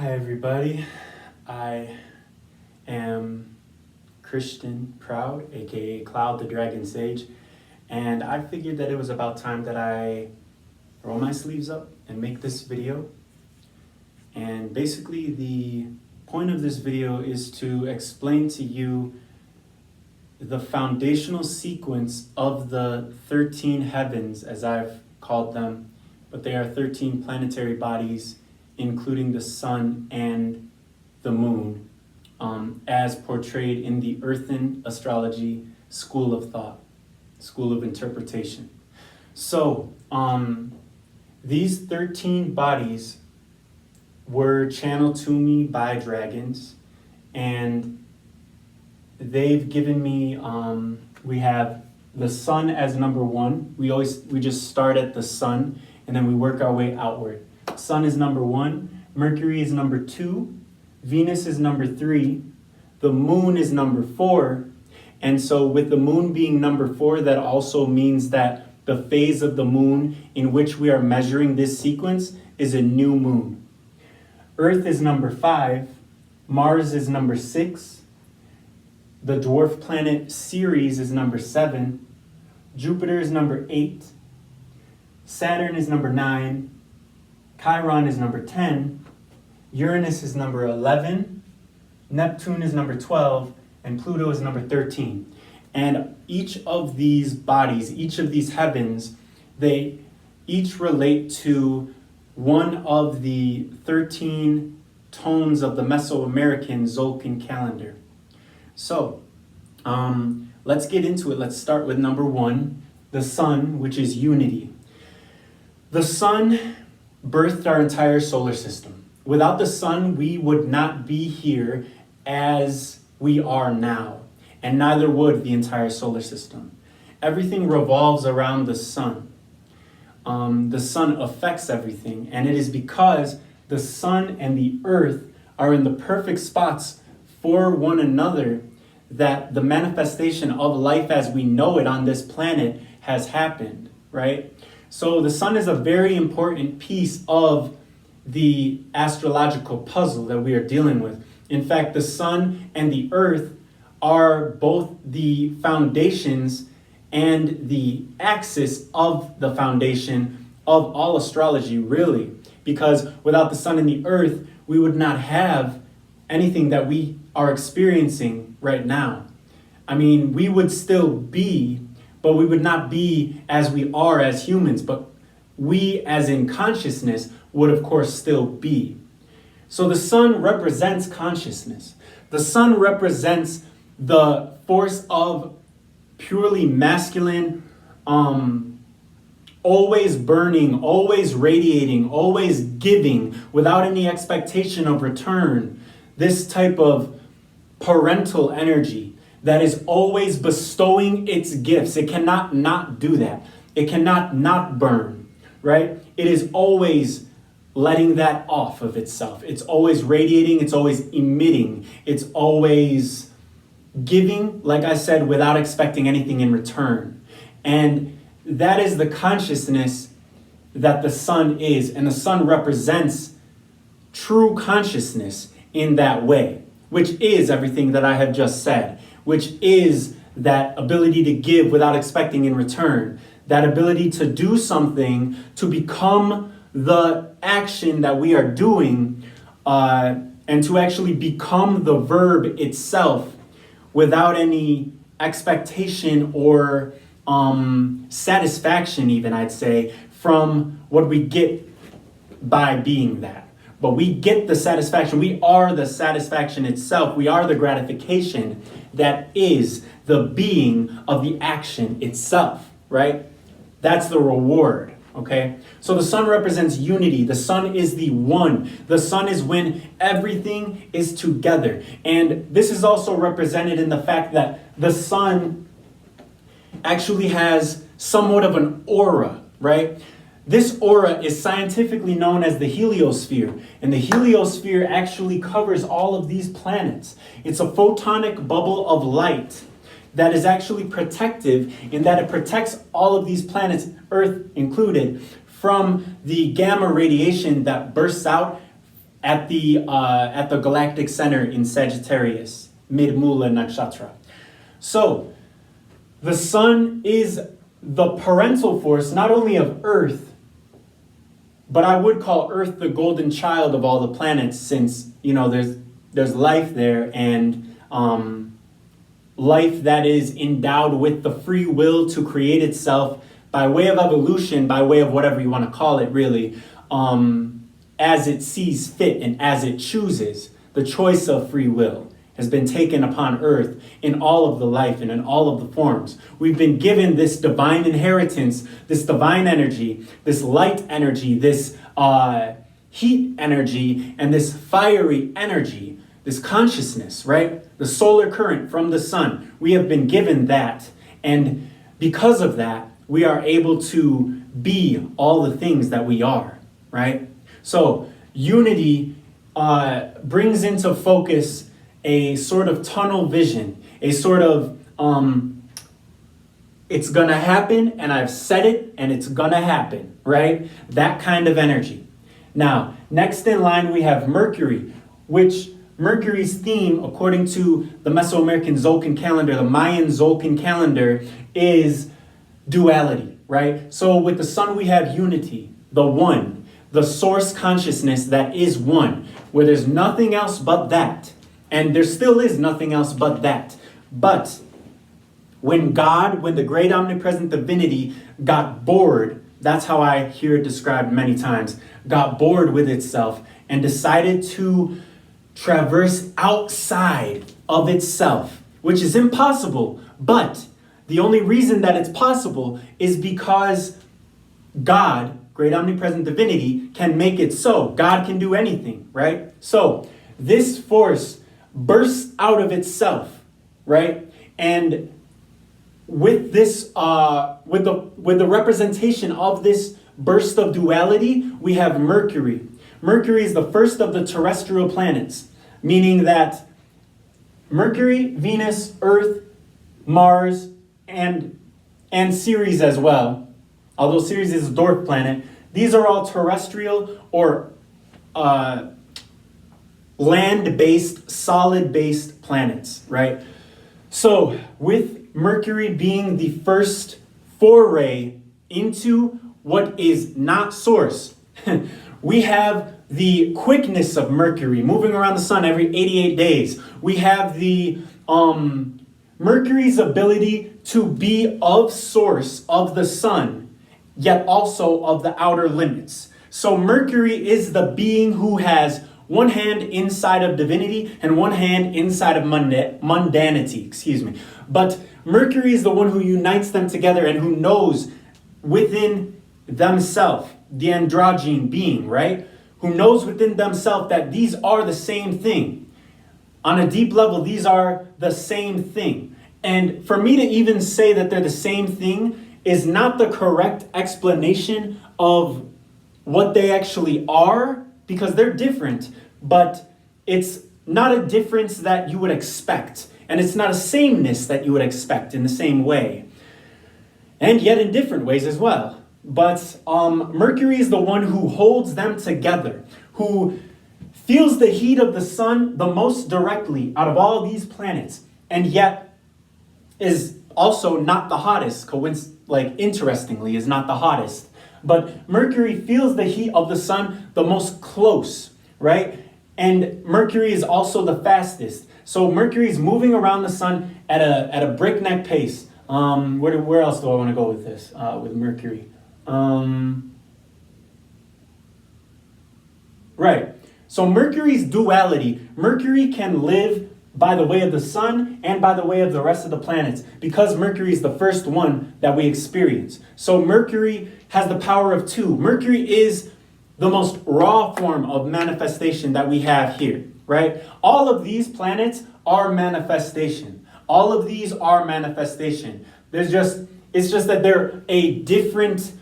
Hi everybody, I am Christian Proud, aka Cloud the Dragon Sage, and I figured that it was about time that I roll my sleeves up and make this video. And basically the point of this video is to explain to you the foundational sequence of the 13 heavens, as I've called them, but they are 13 planetary bodies including the sun and the moon, as portrayed in the Earthen Astrology School of thought, school of interpretation. So, these 13 bodies were channeled to me by dragons, and they've given me, we have the sun as number one. We just start at the sun, and then we work our way outward. Sun is number one, Mercury is number two, Venus is number three, the moon is number four. And so with the moon being number four, that also means that the phase of the moon in which we are measuring this sequence is a new moon. Earth is number five, Mars is number six, the dwarf planet Ceres is number seven, Jupiter is number eight, Saturn is number nine, Chiron is number 10, Uranus is number 11, Neptune is number 12, and Pluto is number 13. And each of these bodies, each of these heavens, they each relate to one of the 13 tones of the Mesoamerican Tzolk'in calendar. So, let's get into it. Let's start with number one, the sun, which is unity. The sun birthed our entire solar system. Without the sun, we would not be here as we are now, and neither would the entire solar system. Everything revolves around the sun. The sun affects everything, and it is because the sun and the earth are in the perfect spots for one another that the manifestation of life as we know it on this planet has happened, right? So the sun is a very important piece of the astrological puzzle that we are dealing with. In fact, the sun and the earth are both the foundations and the axis of the foundation of all astrology, really. Because without the sun and the earth, we would not have anything that we are experiencing right now. I mean, we would still be, but we would not be as we are as humans, but we as in consciousness would of course still be. So the sun represents consciousness. The sun represents the force of purely masculine, always burning, always radiating, always giving without any expectation of return. This type of parental energy that is always bestowing its gifts. It cannot not do that. It cannot not burn, right? It is always letting that off of itself. It's always radiating. It's always emitting. It's always giving, like I said, without expecting anything in return. And that is the consciousness that the sun is. And the sun represents true consciousness in that way, which is everything that I have just said, which is that ability to give without expecting in return, that ability to do something, to become the action that we are doing, and to actually become the verb itself without any expectation or satisfaction, even I'd say, from what we get by being that. But we get the satisfaction. We are the satisfaction itself. We are the gratification that is the being of the action itself, right? That's the reward, okay? So the sun represents unity. The sun is the one. The sun is when everything is together. And this is also represented in the fact that the sun actually has somewhat of an aura, right? This aura is scientifically known as the heliosphere, and the heliosphere actually covers all of these planets. It's a photonic bubble of light that is actually protective in that it protects all of these planets, Earth included, from the gamma radiation that bursts out at the galactic center in Sagittarius, mid-Mula Nakshatra. So the sun is the parental force, not only of Earth, but I would call Earth the golden child of all the planets, since, you know, there's life there, and life that is endowed with the free will to create itself by way of evolution, by way of whatever you want to call it, really, as it sees fit and as it chooses. The choice of free will has been taken upon Earth in all of the life and in all of the forms. We've been given this divine inheritance, this divine energy, this light energy, this heat energy, and this fiery energy, this consciousness, right? The solar current from the sun. We have been given that. And because of that, we are able to be all the things that we are, right? So unity brings into focus a sort of tunnel vision, a sort of, it's gonna happen, and I've said it, and it's gonna happen, right? That kind of energy. Now, next in line, we have Mercury, which Mercury's theme, according to the Mesoamerican Tzolk'in calendar, the Mayan Tzolk'in calendar, is duality, right? So with the sun, we have unity, the one, the source consciousness that is one, where there's nothing else but that. And there still is nothing else but that. But when God, when the great omnipresent divinity got bored, that's how I hear it described many times, got bored with itself and decided to traverse outside of itself, which is impossible. But the only reason that it's possible is because God, great omnipresent divinity, can make it so. God can do anything, right? So this force bursts out of itself, right? And with this, with the representation of this burst of duality, we have Mercury. Mercury is the first of the terrestrial planets, meaning that Mercury, Venus, Earth, Mars, and Ceres as well, although Ceres is a dwarf planet, these are all terrestrial or land-based, solid-based planets, right? So with Mercury being the first foray into what is not source, we have the quickness of Mercury moving around the sun every 88 days. We have the Mercury's ability to be of source of the sun, yet also of the outer limits. So Mercury is the being who has one hand inside of divinity and one hand inside of mundanity, But Mercury is the one who unites them together and who knows within themselves, the androgyne being, right? Who knows within themselves that these are the same thing. On a deep level, these are the same thing. And for me to even say that they're the same thing is not the correct explanation of what they actually are, because they're different, but it's not a difference that you would expect. And it's not a sameness that you would expect in the same way. And yet in different ways as well. But Mercury is the one who holds them together, who feels the heat of the sun the most directly out of all these planets, and yet is also not the hottest, interestingly, is not the hottest. But Mercury feels the heat of the sun the most close, right? And Mercury is also the fastest. So Mercury is moving around the sun at a breakneck pace. Where else do I want to go with this, with Mercury? Right. So Mercury's duality. Mercury can live by the way of the sun and by the way of the rest of the planets, because Mercury is the first one that we experience. So Mercury has the power of two. Mercury is the most raw form of manifestation that we have here, right? All of these planets are manifestation. All of these are manifestation. It's just that they're a different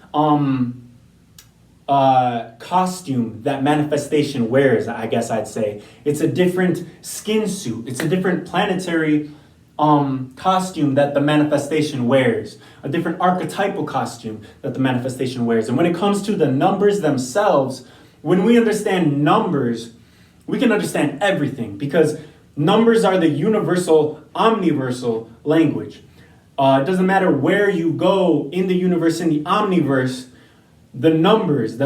costume that manifestation wears, I guess I'd say. It's a different skin suit. It's a different planetary costume that the manifestation wears. A different archetypal costume that the manifestation wears. And when it comes to the numbers themselves, when we understand numbers, we can understand everything because numbers are the universal, omniversal language. It doesn't matter where you go in the universe, in the omniverse, the numbers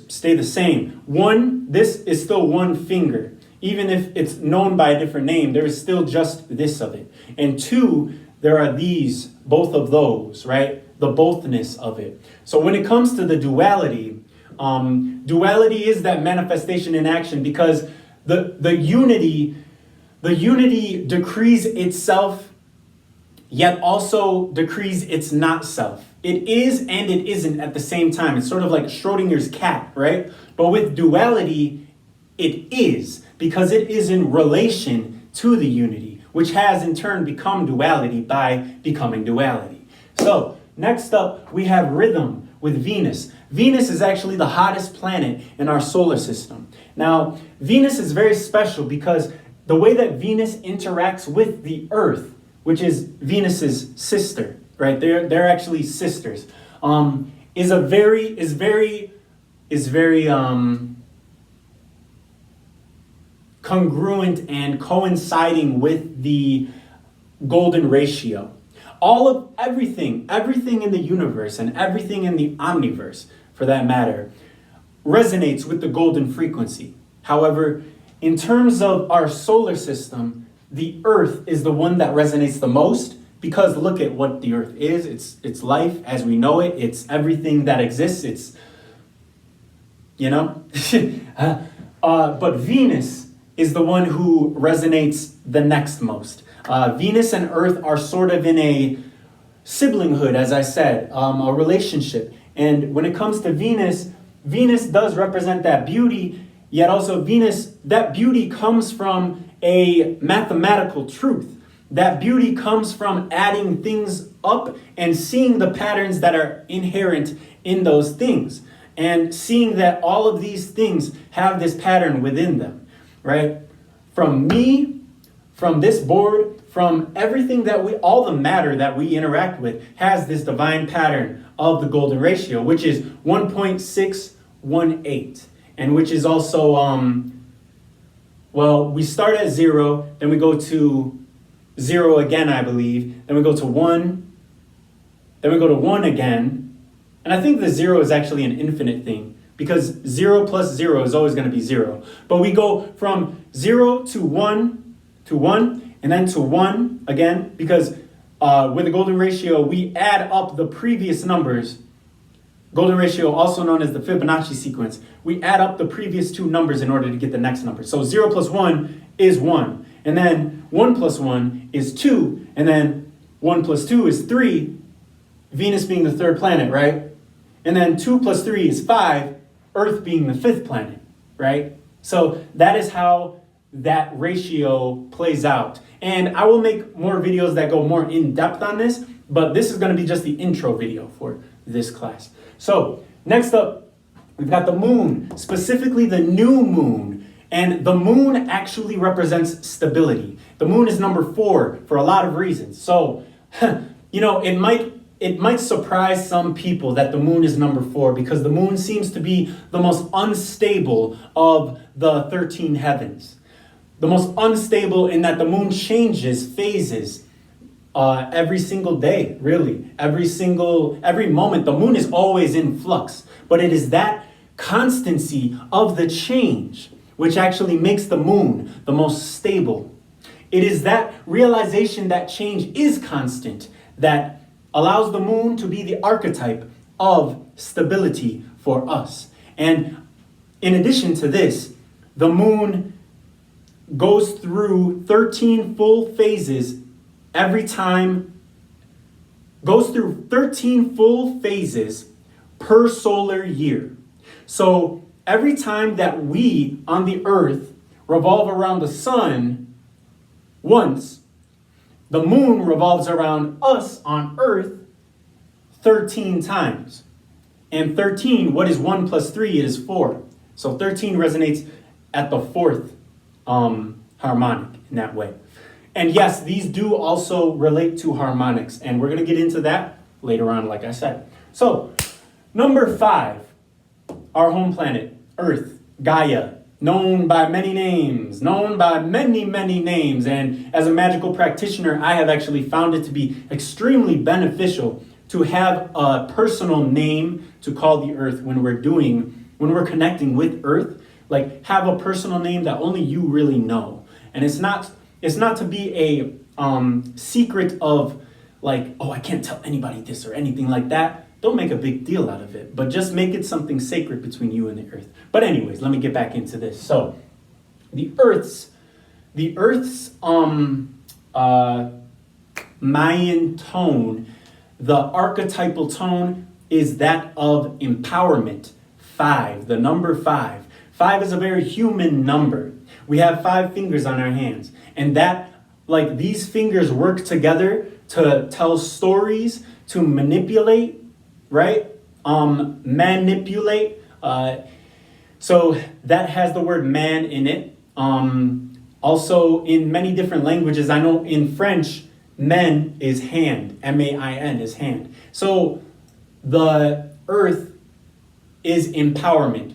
stay the same. One, this is still one finger. Even if it's known by a different name, there is still just this of it. And two, there are these, both of those, right? The bothness of it. So when it comes to the duality, duality is that manifestation in action because the unity decrees itself, yet also decrees its not self. It is and it isn't at the same time. It's sort of like Schrodinger's cat, right? But with duality, it is, because it is in relation to the unity, which has in turn become duality by becoming duality. So next up, we have rhythm with Venus. Venus is actually the hottest planet in our solar system. Now, Venus is very special because the way that Venus interacts with the Earth, which is Venus's sister, right? They're actually sisters. Is very congruent and coinciding with the golden ratio. All of everything in the universe and everything in the omniverse, for that matter, resonates with the golden frequency. However, in terms of our solar system, the Earth is the one that resonates the most because look at what the Earth is. It's life as we know it. It's everything that exists. It's, but Venus is the one who resonates the next most. Venus and Earth are sort of in a siblinghood, as I said, a relationship. And when it comes to Venus, Venus does represent that beauty, yet also Venus, that beauty comes from a mathematical truth. That beauty comes from adding things up and seeing the patterns that are inherent in those things. And seeing that all of these things have this pattern within them, right? From me, from this board, from everything that all the matter that we interact with has this divine pattern of the golden ratio, which is 1.618. And which is also, we start at 0, then we go to 0 again, I believe. Then we go to 1, then we go to 1 again. And I think the 0 is actually an infinite thing because 0 plus 0 is always going to be 0. But we go from 0 to 1 and then to 1 again because with the golden ratio, we add up the previous numbers. Golden ratio, also known as the Fibonacci sequence. We add up the previous two numbers in order to get the next number. So 0 plus 1 is 1. And then 1 plus 1 is 2. And then 1 plus 2 is 3. Venus being the third planet, right? And then 2 plus 3 is 5. Earth being the fifth planet, right? So that is how that ratio plays out. And I will make more videos that go more in depth on this, but this is going to be just the intro video for this class. So next up, we've got the moon, specifically the new moon. And the moon actually represents stability. The moon is number 4 for a lot of reasons. So, it might surprise some people that the moon is number 4 because the moon seems to be the most unstable of the 13 heavens. The most unstable in that the moon changes phases every single day, really. Every moment, the moon is always in flux. But it is that constancy of the change which actually makes the moon the most stable. It is that realization that change is constant that allows the moon to be the archetype of stability for us. And in addition to this, the moon goes through 13 full phases per solar year. So every time that we on the Earth revolve around the sun once, the moon revolves around us on Earth 13 times. And 13, what is 1 plus 3? It is 4. So 13 resonates at the 4th harmonic in that way. And yes, these do also relate to harmonics. And we're going to get into that later on, like I said. So, number 5, our home planet, Earth, Gaia, known by many names, known by many, many names. And as a magical practitioner, I have actually found it to be extremely beneficial to have a personal name to call the earth when we're connecting with earth. Like, have a personal name that only you really know. And it's not to be a secret of like, oh, I can't tell anybody this or anything like that. Don't make a big deal out of it, but just make it something sacred between you and the earth. But anyways, let me get back into this. So the Earth's Mayan tone, the archetypal tone is that of empowerment. 5, the number 5. 5 is a very human number. We have 5 fingers on our hands, and that, like, these fingers work together to tell stories, to manipulate, right? Manipulate. So that has the word man in it. Also in many different languages, I know in French, men is hand. M-A-I-N is hand. So the earth is empowerment.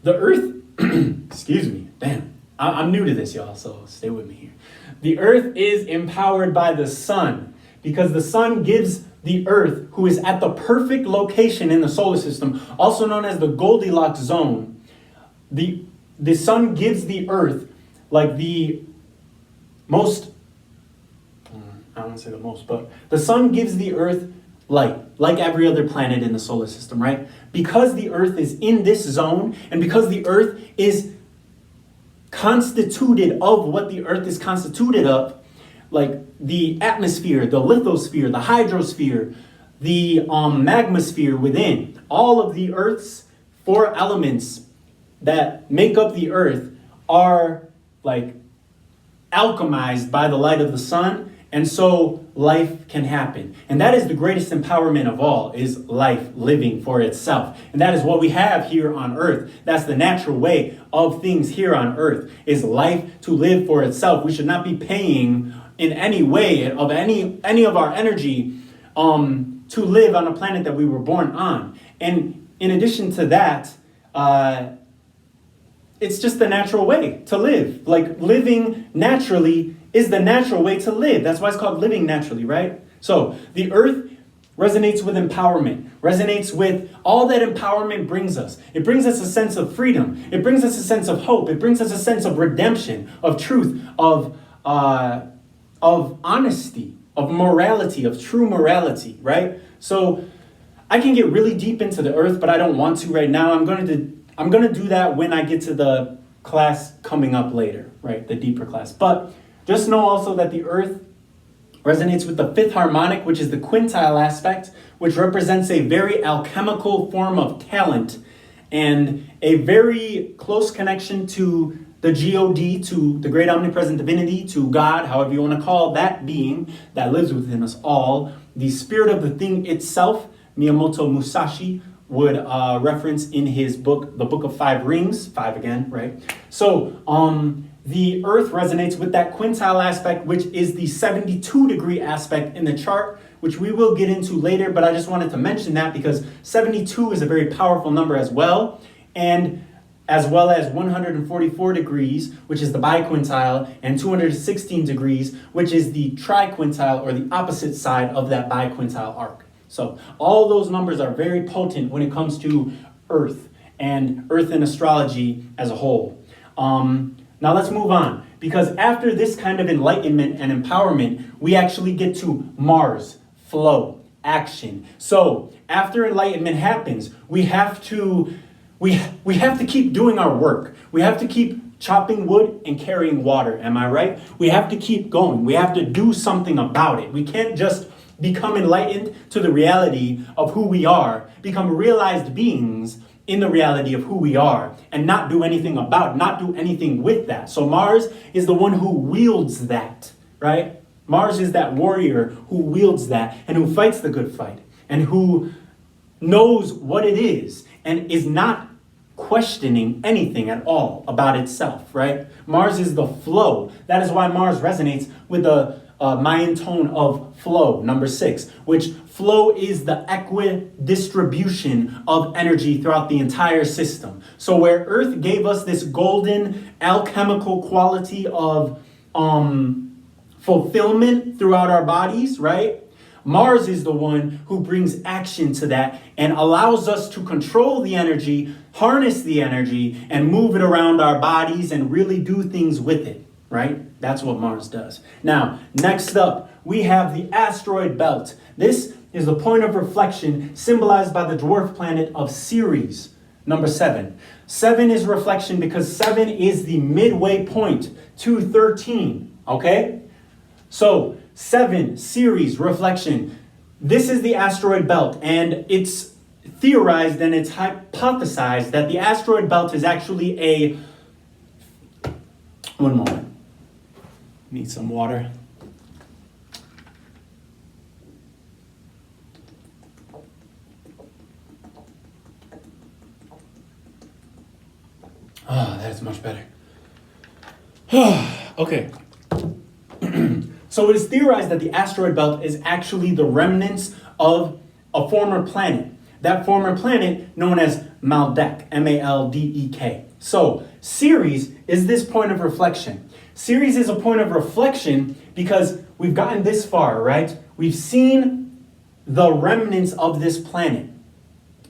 The earth, excuse me, damn. I'm new to this, y'all, so stay with me here. The earth is empowered by the sun because the sun gives the earth, who is at the perfect location in the solar system, also known as the Goldilocks zone. The sun gives the earth like the most, I don't want to say the most, but the sun gives the earth light, like every other planet in the solar system, right? Because the earth is in this zone, and because the earth is constituted of what the earth is constituted of, like the atmosphere, the lithosphere, the hydrosphere, the magmasphere within, all of the earth's 4 elements that make up the earth are like alchemized by the light of the sun, and so life can happen. And that is the greatest empowerment of all, is life living for itself. And that is what we have here on earth. That's the natural way of things here on earth, is life to live for itself. We should not be paying in any way of any of our energy to live on a planet that we were born on. And in addition to that, it's just the natural way to live. Like, living naturally is the natural way to live. That's why it's called living naturally, right? So the earth resonates with empowerment, resonates with all that empowerment brings us. It brings us a sense of freedom. It brings us a sense of hope. It brings us a sense of redemption, of truth, of honesty, of morality, of true morality, right? So I can get really deep into the earth, but I don't want to right now. I'm going to do that when I get to the class coming up later, right? The deeper class. But just know also that the earth resonates with the 5th harmonic, which is the quintile aspect, which represents a very alchemical form of talent and a very close connection to the God, to the great omnipresent divinity, to God, however you want to call that being that lives within us all. The spirit of the thing itself, Miyamoto Musashi would reference in his book, The Book of 5 Rings, 5 again, right? So the earth resonates with that quintile aspect, which is the 72-degree aspect in the chart, which we will get into later, but I just wanted to mention that because 72 is a very powerful number as well, and as well as 144 degrees, which is the biquintile, and 216 degrees, which is the triquintile, or the opposite side of that biquintile arc. So all those numbers are very potent when it comes to Earth and Earthen astrology as a whole. Now let's move on, because after this kind of enlightenment and empowerment, we actually get to Mars, flow, action. So after enlightenment happens, we have to keep doing our work. We have to keep chopping wood and carrying water. Am I right? We have to keep going. We have to do something about it. We can't just become enlightened to the reality of who we are, become realized beings in the reality of who we are, and not do anything about, not do anything with that. So Mars is the one who wields that, right? Mars is that warrior who wields that and who fights the good fight and who knows what it is and is not questioning anything at all about itself, right? Mars is the flow. That is why Mars resonates with the Mayan tone of flow, number 6, which flow is the equidistribution of energy throughout the entire system. So where Earth gave us this golden alchemical quality of fulfillment throughout our bodies, right? Mars is the one who brings action to that and allows us to control the energy, harness the energy, and move it around our bodies and really do things with it, right? That's what Mars does. Now, next up, we have the asteroid belt. This is the point of reflection symbolized by the dwarf planet of Ceres, number 7. 7 is reflection because 7 is the midway point to 13, okay? So 7, Ceres, reflection. This is the asteroid belt, and it's theorized and it's hypothesized that the asteroid belt is actually a... One moment. Need some water. Oh, that's much better. Okay. So it is theorized that the asteroid belt is actually the remnants of a former planet. That former planet known as Maldek, Maldek. So Ceres is this point of reflection. Ceres is a point of reflection because we've gotten this far, right? We've seen the remnants of this planet,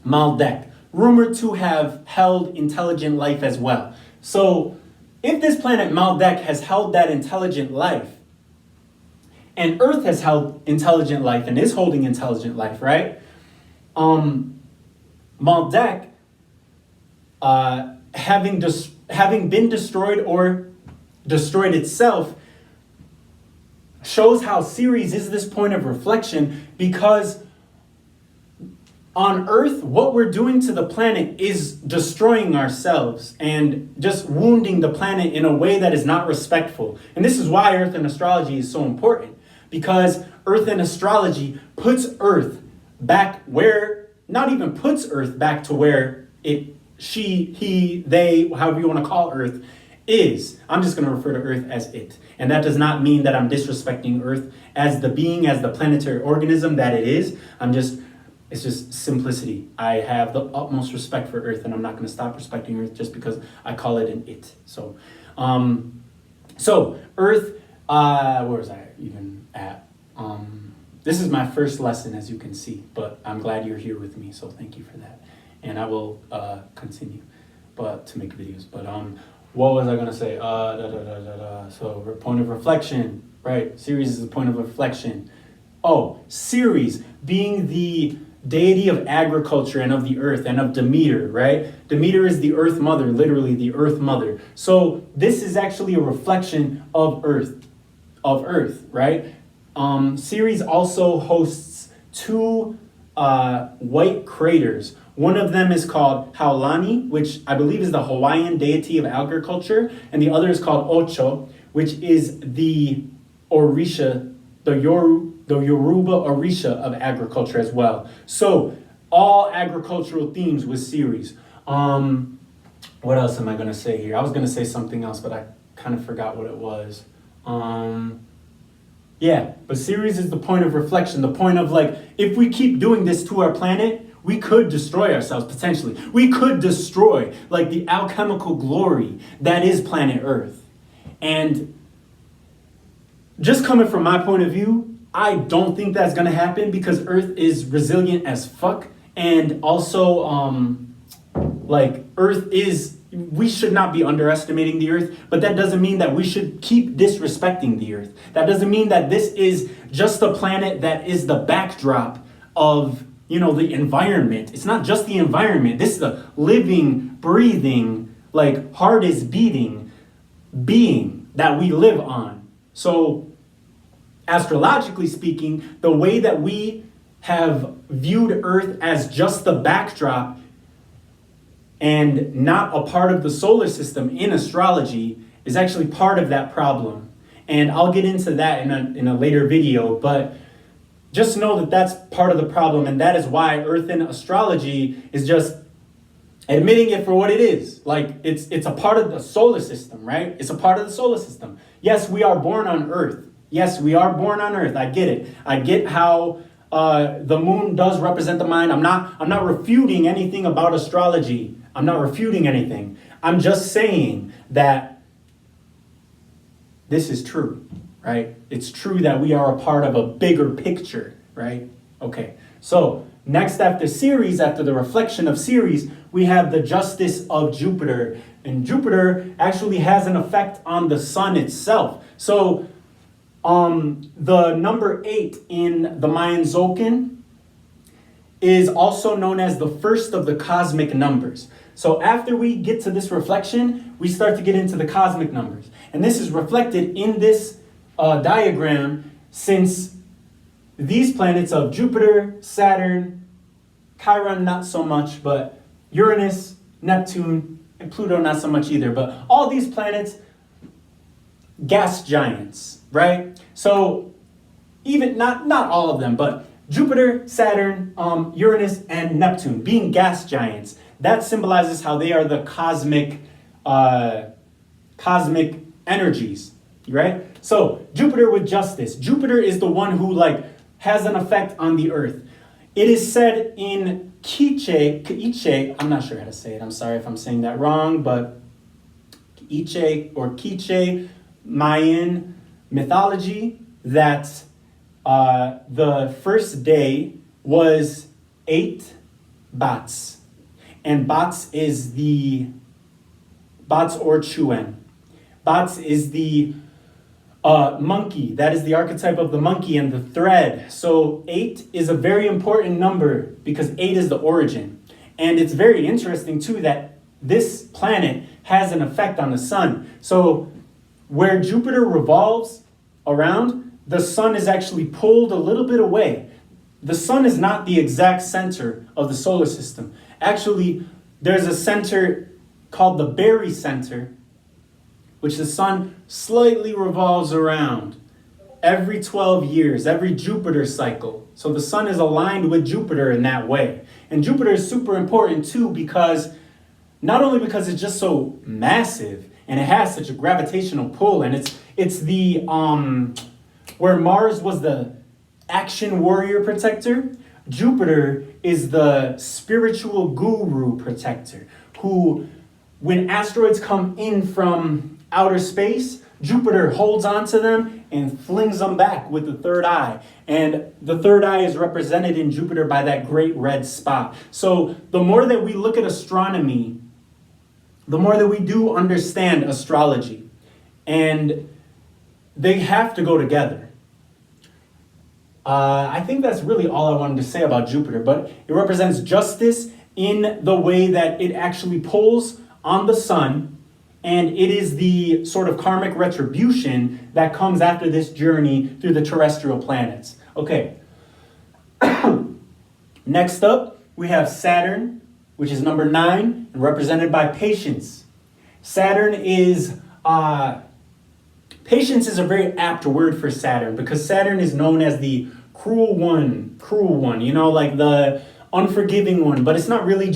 Maldek, rumored to have held intelligent life as well. So if this planet Maldek has held that intelligent life, and Earth has held intelligent life and is holding intelligent life, right? Maldek, having been destroyed or destroyed itself, shows how Ceres is this point of reflection, because on Earth, what we're doing to the planet is destroying ourselves and just wounding the planet in a way that is not respectful. And this is why Earthen Astrology is so important, because Earthen Astrology puts Earth back where, not even puts Earth back to where it, she, he, they, however you want to call Earth, is. I'm just going to refer to Earth as it. And that does not mean that I'm disrespecting Earth as the being, as the planetary organism that it is. It's just simplicity. I have the utmost respect for Earth, and I'm not going to stop respecting Earth just because I call it an it. So Earth, where was I even at? This is my first lesson, as you can see, but I'm glad you're here with me, so thank you for that. And I will continue to make videos. But what was I going to say? So point of reflection, right? Ceres is the point of reflection. Oh, Ceres being the deity of agriculture and of the earth and of Demeter, right? Demeter is the earth mother, literally the earth mother. So this is actually a reflection of Earth, right? Ceres also hosts two white craters. One of them is called Haulani, which I believe is the Hawaiian deity of agriculture, and the other is called Ocho, which is the Orisha, the Yoruba Orisha of agriculture as well. So all agricultural themes with Ceres. What else am I going to say here? I was going to say something else, but I kind of forgot what it was. Yeah, but Ceres is the point of reflection, the point of, like, if we keep doing this to our planet, we could destroy ourselves potentially. We could destroy, like, the alchemical glory that is planet Earth. And just coming from my point of view, I don't think that's going to happen, because Earth is resilient as fuck. And also, Earth is, we should not be underestimating the Earth, but that doesn't mean that we should keep disrespecting the Earth. That doesn't mean that this is just a planet that is the backdrop of, the environment. It's not just the environment. This is the living, breathing, heart is beating being that we live on. So, astrologically speaking, the way that we have viewed Earth as just the backdrop and not a part of the solar system in astrology is actually part of that problem. And I'll get into that in a later video, but just know that that's part of the problem, and that is why Earthen Astrology is just admitting it for what it is. It's a part of the solar system, right? It's a part of the solar system. Yes, we are born on Earth, Yes, we are born on Earth. I get it. I get how the moon does represent the mind. I'm not refuting anything about astrology. I'm not refuting anything. I'm just saying that this is true, right? It's true that we are a part of a bigger picture, right? Okay, so next after Ceres, after the reflection of Ceres, we have the justice of Jupiter. And Jupiter actually has an effect on the sun itself. So the number 8 in the Mayan Tzolk'in is also known as the first of the cosmic numbers. So after we get to this reflection, we start to get into the cosmic numbers. And this is reflected in this diagram, since these planets of Jupiter, Saturn, Chiron not so much, but Uranus, Neptune, and Pluto not so much either. But all these planets, gas giants, right? So even not all of them, but Jupiter, Saturn, Uranus, and Neptune being gas giants, that symbolizes how they are the cosmic energies, right? So Jupiter with justice. Jupiter is the one who has an effect on the earth. It is said in Kiche, I'm not sure how to say it. I'm sorry if I'm saying that wrong, but Kiche Mayan mythology that the first day was 8 bats. And Bats or Chuen. Bats is the monkey. That is the archetype of the monkey and the thread. So 8 is a very important number because 8 is the origin. And it's very interesting too that this planet has an effect on the sun. So where Jupiter revolves around, the sun is actually pulled a little bit away. The sun is not the exact center of the solar system. Actually, there's a center called the barycenter, which the sun slightly revolves around every 12 years, every Jupiter cycle. So the sun is aligned with Jupiter in that way. And Jupiter is super important too because not only because it's just so massive and it has such a gravitational pull, and it's the where Mars was the action warrior protector, Jupiter is the spiritual guru protector, who, when asteroids come in from outer space, Jupiter holds on to them and flings them back with the third eye. And the third eye is represented in Jupiter by that great red spot. So the more that we look at astronomy, the more that we do understand astrology. And they have to go together. I think that's really all I wanted to say about Jupiter, but it represents justice in the way that it actually pulls on the sun, and it is the sort of karmic retribution that comes after this journey through the terrestrial planets. Okay. Next up, we have Saturn, which is number 9, and represented by patience. Saturn is patience is a very apt word for Saturn because Saturn is known as the cruel one, like the unforgiving one. But it's not really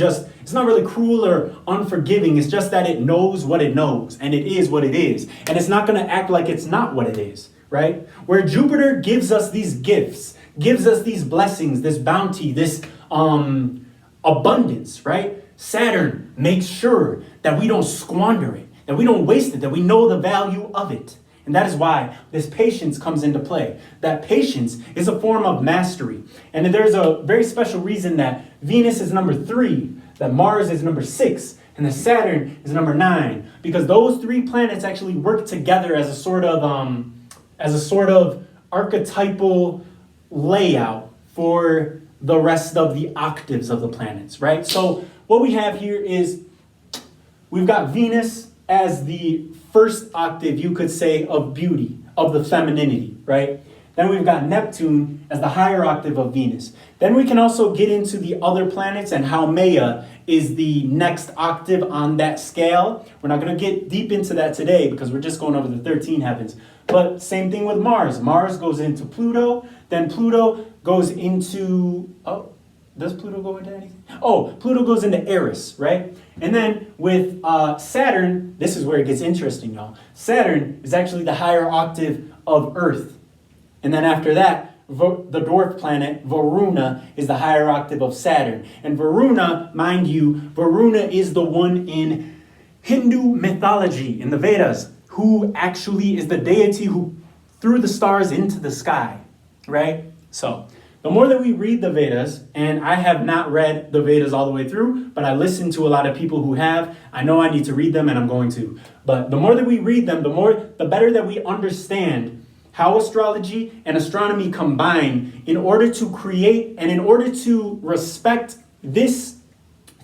cruel or unforgiving. It's just that it knows what it knows and it is what it is. And it's not going to act like it's not what it is, right? Where Jupiter gives us these gifts, gives us these blessings, this bounty, this abundance, right? Saturn makes sure that we don't squander it, that we don't waste it, that we know the value of it. And that is why this patience comes into play. That patience is a form of mastery. And there's a very special reason that Venus is number 3, that Mars is number 6, and that Saturn is number 9. Because those 3 planets actually work together as a sort of archetypal layout for the rest of the octaves of the planets, right? So what we have here is we've got Venus as the first octave, you could say, of beauty, of the femininity, right? Then we've got Neptune as the higher octave of Venus. Then we can also get into the other planets and how Maya is the next octave on that scale. We're not going to get deep into that today because we're just going over the 13 heavens. But same thing with Mars. Mars goes into Pluto. Then Pluto goes into... Oh, does Pluto go into anything? Oh, Pluto goes into Eris, right? And then with Saturn, this is where it gets interesting, y'all. Saturn is actually the higher octave of Earth. And then after that, the dwarf planet, Varuna, is the higher octave of Saturn. And Varuna, mind you, Varuna is the one in Hindu mythology, in the Vedas, who actually is the deity who threw the stars into the sky, right? So, the more that we read the Vedas, and I have not read the Vedas all the way through, but I listen to a lot of people who have. I know I need to read them, and I'm going to. But the more that we read them, the better that we understand how astrology and astronomy combine in order to create and in order to respect this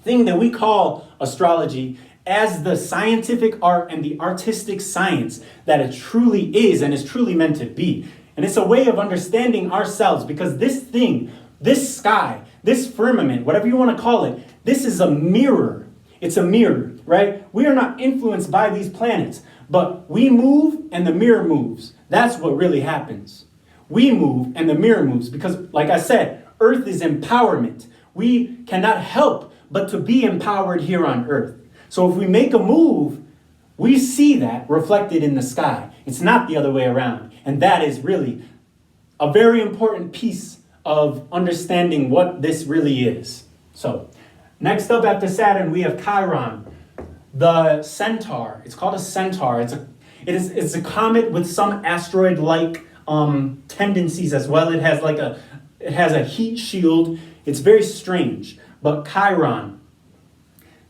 thing that we call astrology as the scientific art and the artistic science that it truly is and is truly meant to be. And it's a way of understanding ourselves, because this thing, this sky, this firmament, whatever you want to call it, this is a mirror. It's a mirror, right? We are not influenced by these planets, but we move and the mirror moves. That's what really happens. We move and the mirror moves because, like I said, Earth is empowerment. We cannot help but to be empowered here on Earth. So if we make a move, we see that reflected in the sky. It's not the other way around. And that is really a very important piece of understanding what this really is. So next up after Saturn, we have Chiron, the centaur. It's called a centaur. It's a comet with some asteroid-like tendencies as well. It has a heat shield. It's very strange. But Chiron,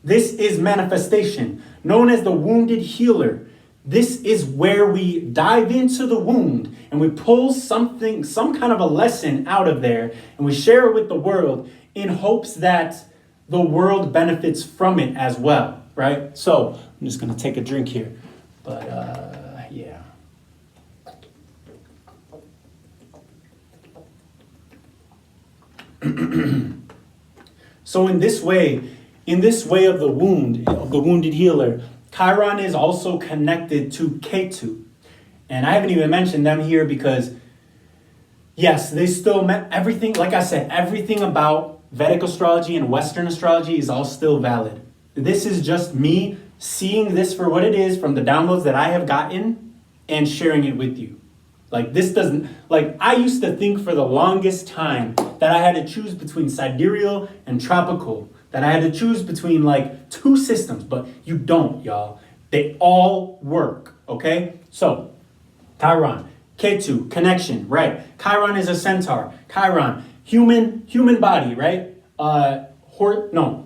this is manifestation, known as the wounded healer. This is where we dive into the wound and we pull some kind of a lesson out of there, and we share it with the world in hopes that the world benefits from it as well, right? So I'm just going to take a drink here, but yeah. So in this way of the wound, of the wounded healer, Chiron is also connected to Ketu. And I haven't even mentioned them here because, yes, they still meant everything. Like I said, everything about Vedic astrology and Western astrology is all still valid. This is just me seeing this for what it is from the downloads that I have gotten and sharing it with you. Like this doesn't, like I used to think for the longest time that I had to choose between sidereal and tropical, that I had to choose between like two systems, but you don't, y'all. They all work, okay? So, Chiron, Ketu, connection, right? Chiron is a centaur. Chiron, human body, right?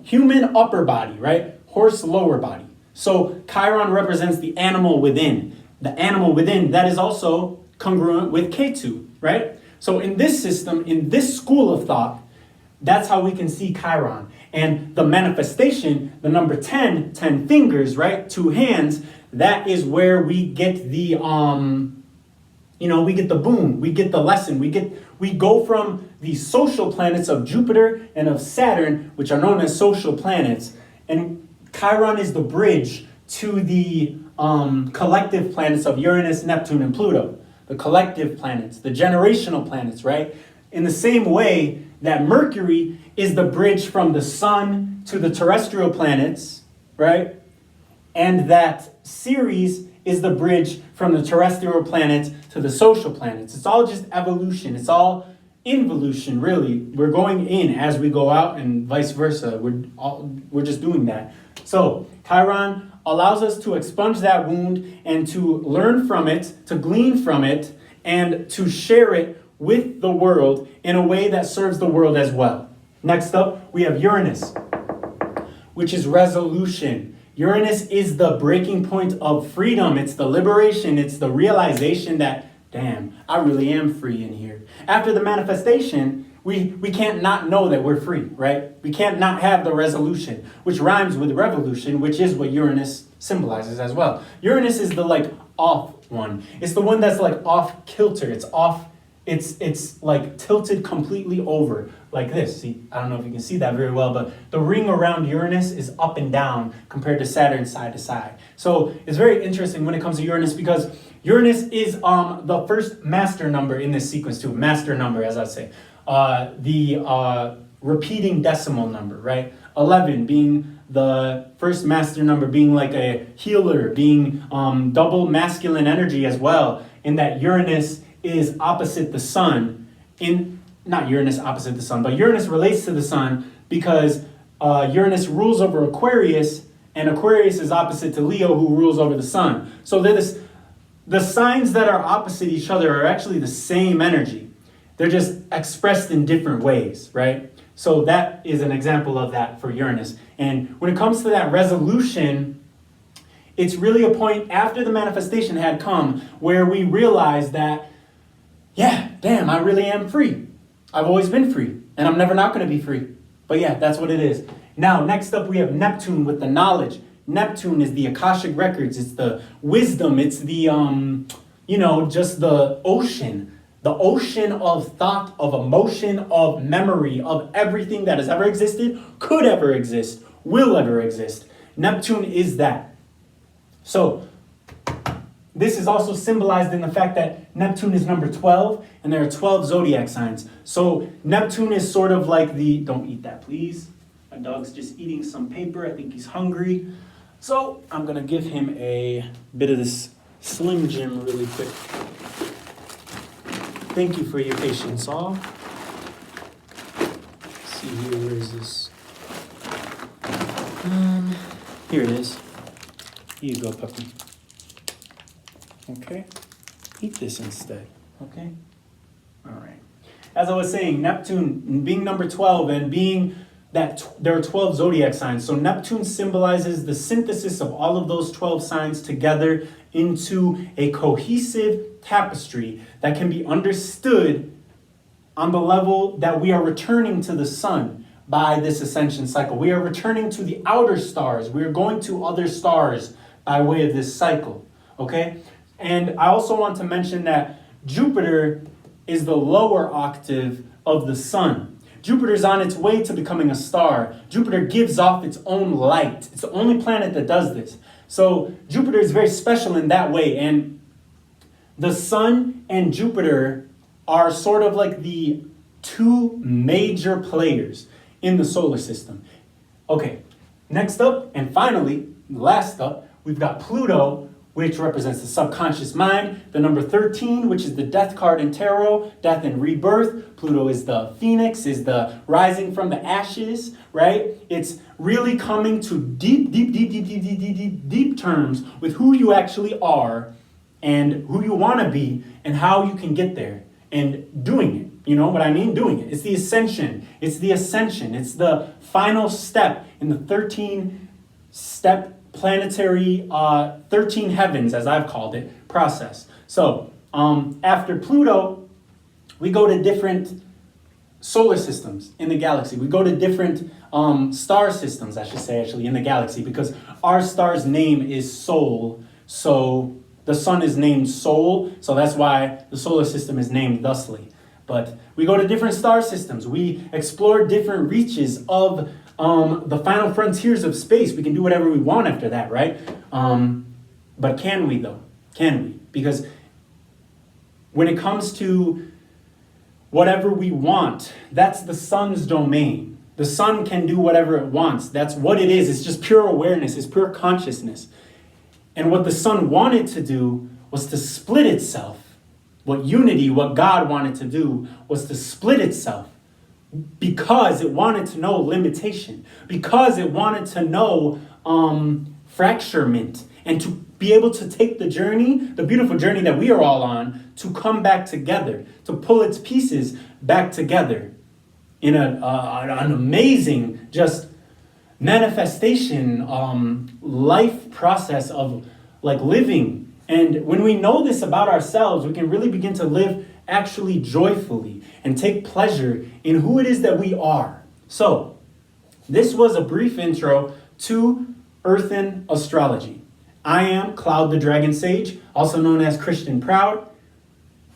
Human upper body, right? Horse lower body. So Chiron represents the animal within. The animal within, that is also congruent with Ketu, right? So in this system, in this school of thought, that's how we can see Chiron. And the manifestation, the number 10 fingers, right? 2 hands, that is where we get the, we get the boom, we get the lesson, we go from the social planets of Jupiter and of Saturn, which are known as social planets, and Chiron is the bridge to the collective planets of Uranus, Neptune, and Pluto. The collective planets, the generational planets, right? In the same way that Mercury is the bridge from the sun to the terrestrial planets, right? And that Ceres is the bridge from the terrestrial planets to the social planets. It's all just evolution. It's all involution, really. We're going in as we go out and vice versa. We're just doing that. So Chiron allows us to expunge that wound and to learn from it, to glean from it, and to share it with the world in a way that serves the world as well. Next up, we have Uranus, which is resolution. Uranus is the breaking point of freedom. It's the liberation. It's the realization that, damn, I really am free in here. After the manifestation, we can't not know that we're free, right? We can't not have the resolution, which rhymes with revolution, which is what Uranus symbolizes as well. Uranus is the like off one. It's the one that's like off kilter. It's off. It's like tilted completely over like this. See, I don't know if you can see that very well, but the ring around Uranus is up and down compared to Saturn side to side. So it's very interesting when it comes to Uranus because Uranus is the first master number in this sequence too. Master number, as I say. The repeating decimal number, right? 11 being the first master number, being like a healer, being double masculine energy as well, in that Uranus is opposite the sun, not Uranus opposite the sun, but Uranus relates to the sun because Uranus rules over Aquarius, and Aquarius is opposite to Leo, who rules over the sun. So the signs that are opposite each other are actually the same energy. They're just expressed in different ways, right? So that is an example of that for Uranus. And when it comes to that resolution, it's really a point after the manifestation had come where we realize that, yeah, damn, I really am free. I've always been free, and I'm never not going to be free. But yeah, that's what it is. Now, next up, we have Neptune with the knowledge. Neptune is the Akashic records. It's the wisdom. It's the, just the ocean of thought, of emotion, of memory, of everything that has ever existed, could ever exist, will ever exist. Neptune is that. So this is also symbolized in the fact that Neptune is number 12, and there are 12 zodiac signs. So Neptune is sort of like don't eat that, please. My dog's just eating some paper. I think he's hungry. So I'm going to give him a bit of this Slim Jim really quick. Thank you for your patience, all. Let's see here, where is this? Here it is. Here you go, puppy. Okay. Eat this instead. Okay? All right. As I was saying, Neptune being number 12 and being that there are 12 zodiac signs. So Neptune symbolizes the synthesis of all of those 12 signs together into a cohesive tapestry that can be understood on the level that we are returning to the sun by this ascension cycle. We are returning to the outer stars. We are going to other stars by way of this cycle. Okay? And I also want to mention that Jupiter is the lower octave of the sun. Jupiter's on its way to becoming a star. Jupiter gives off its own light. It's the only planet that does this. So Jupiter is very special in that way. And the sun and Jupiter are sort of like the two major players in the solar system. Okay, next up, and finally, last up, we've got Pluto, which represents the subconscious mind. The number 13, which is the death card in tarot, death and rebirth. Pluto is the phoenix, is the rising from the ashes, right? It's really coming to deep terms with who you actually are and who you want to be and how you can get there and doing it. You know what I mean? Doing it. It's the ascension. It's the ascension. It's the final step in the 13-step planetary 13 heavens, as I've called it, process. So after Pluto, we go to different solar systems in the galaxy. We go to different star systems, I should say, actually, in the galaxy, because our star's name is Sol. So the sun is named Sol, so that's why the solar system is named thusly. But we go to different star systems. We explore different reaches of the final frontiers of space. We can do whatever we want after that, right? But can we, though? Can we? Because when it comes to whatever we want, that's the sun's domain. The sun can do whatever it wants. That's what it is. It's just pure awareness. It's pure consciousness. And what the sun wanted to do was to split itself. What God wanted to do was to split itself. Because it wanted to know limitation, because it wanted to know fracturement, and to be able to take the journey, the beautiful journey that we are all on, to come back together, to pull its pieces back together in an amazing just manifestation, life process of like living. And when we know this about ourselves, we can really begin to live actually joyfully and take pleasure in who it is that we are. So, this was a brief intro to Earthen Astrology. I am Cloud the Dragon Sage, also known as Christian Proud,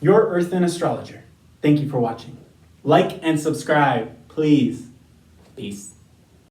your Earthen Astrologer. Thank you for watching. Like and subscribe, please. Peace.